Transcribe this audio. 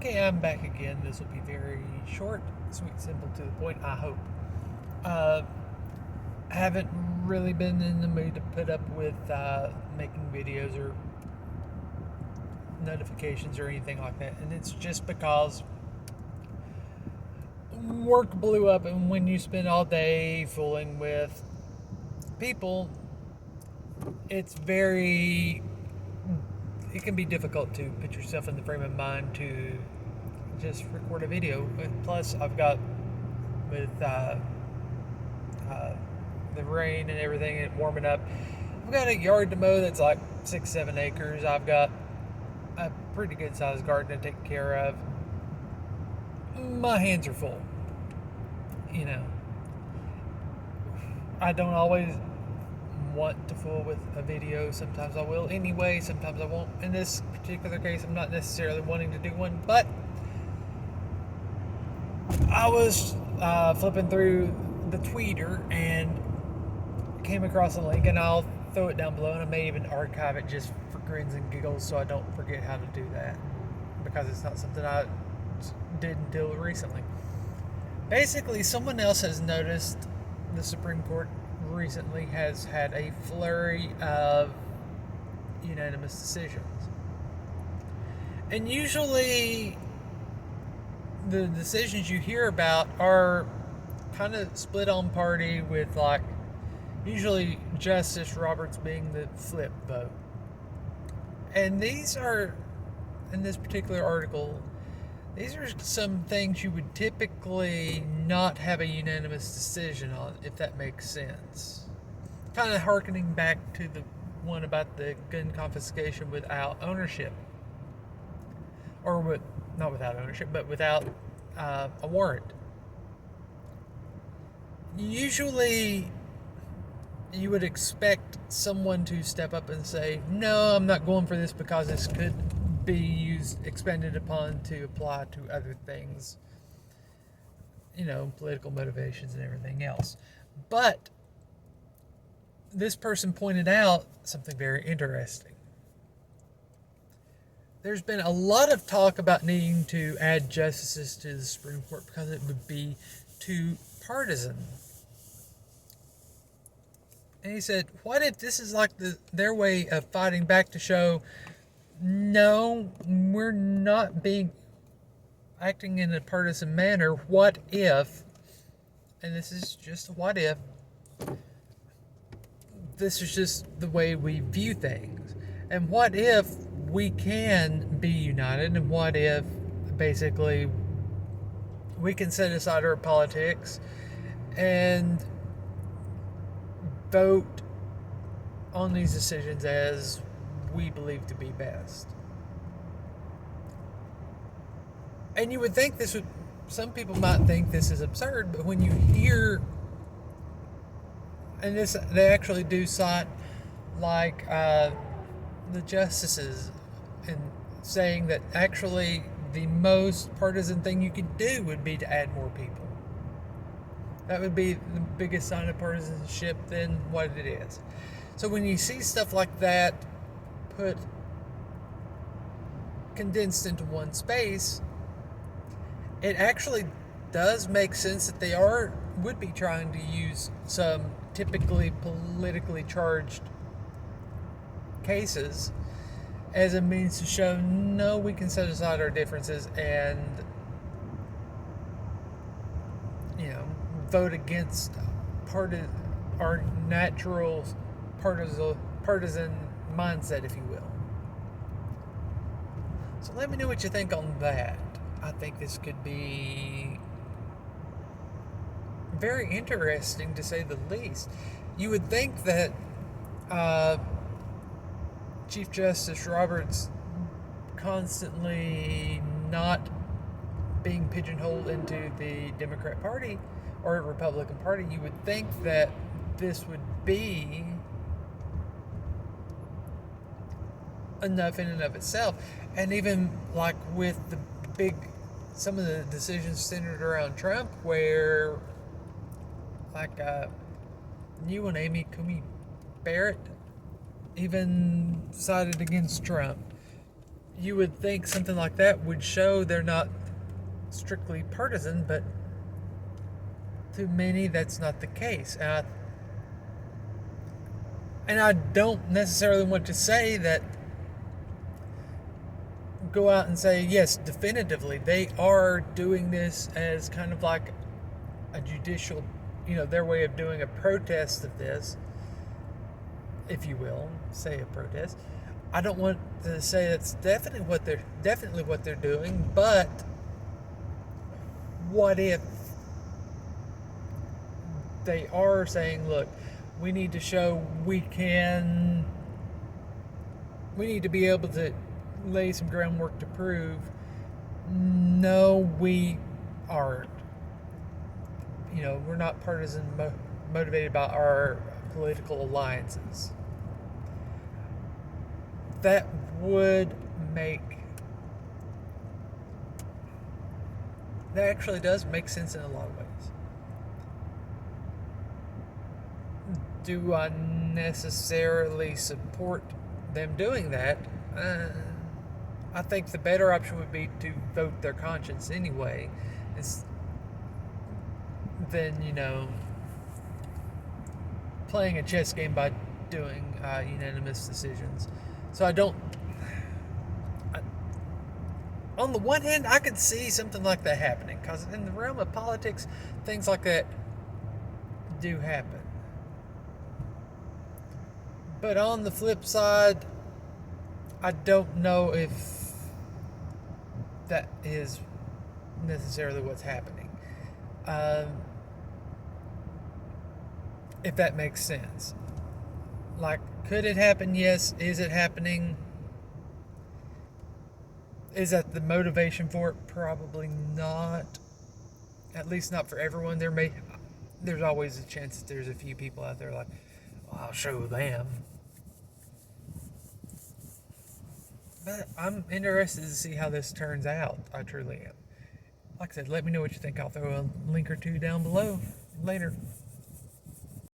Okay, I'm back again. This will be very short, sweet, simple, to the point, I hope. Uh, haven't really been in the mood to put up with making videos or notifications or anything like that. And it's just because work blew up, and when you spend all day fooling with people, it's very. It can be difficult to put yourself in the frame of mind to just record a video. Plus, I've got with uh, the rain and everything and warming up. I've got a yard to mow that's like 6-7 acres. I've got a pretty good sized garden to take care of. My hands are full. You know, I don't always want to fool with a video. Sometimes I will anyway, sometimes I won't. In this particular case, I'm not necessarily wanting to do one, but I was flipping through the tweeter and came across a link, and I'll throw it down below, and I may even archive it just for grins and giggles so I don't forget how to do that, because it's not something I did until recently. Basically, someone else has noticed the Supreme Court recently has had a flurry of unanimous decisions. And usually the decisions you hear about are kind of split on party, with like usually Justice Roberts being the flip vote. And these are, in this particular article, these are some things you would typically not have a unanimous decision on, if that makes sense. Kind of harkening back to the one about the gun confiscation without ownership. Or with, not without ownership, but without a warrant. Usually, you would expect someone to step up and say, no, I'm not going for this because this could be used, expended upon to apply to other things, political motivations and everything else. But this person pointed out something very interesting. There's been a lot of talk about needing to add justices to the Supreme Court because it would be too partisan. And he said, what if this is like their way of fighting back to show, no, we're not acting in a partisan manner. What if, and this is just a what if, this is just the way we view things. And what if we can be united, and what if basically we can set aside our politics and vote on these decisions as we believe to be best. And you would think this would, some people might think this is absurd, but when you hear, and this, they actually do cite like the justices and saying that actually the most partisan thing you could do would be to add more people. That would be the biggest sign of partisanship than what it is. So when you see stuff like that put condensed into one space, it actually does make sense that they would be trying to use some typically politically charged cases as a means to show, no, we can set aside our differences and vote against our natural partisan mindset, if you will. So let me know what you think on that. I think this could be very interesting, to say the least. You would think that Chief Justice Roberts constantly not being pigeonholed into the Democrat Party or Republican Party, you would think that this would be enough in and of itself. And even like with some of the decisions centered around Trump, where like you and Amy Coney Barrett even sided against Trump. you would think something like that would show they're not strictly partisan, but to many that's not the case. And I don't necessarily want to say that, go out and say, yes, definitively, they are doing this as kind of like a judicial, their way of doing a protest of this, if you will, say a protest. I don't want to say that's definitely what they're doing, but what if they are saying, look, we need to show we need to be able to lay some groundwork to prove, no, we aren't. We're not partisan motivated by our political alliances. That actually does make sense in a lot of ways. Do I necessarily support them doing that? I think the better option would be to vote their conscience anyway, than playing a chess game by doing unanimous decisions. So on the one hand, I could see something like that happening, because in the realm of politics, things like that do happen. But on the flip side, I don't know if that is necessarily what's happening. If that makes sense. Like, could it happen? Yes. Is it happening? Is that the motivation for it? Probably not. At least not for everyone. There's always a chance that there's a few people out there like, well, I'll show them. But I'm interested to see how this turns out. I truly am. Like I said, let me know what you think. I'll throw a link or two down below. Later.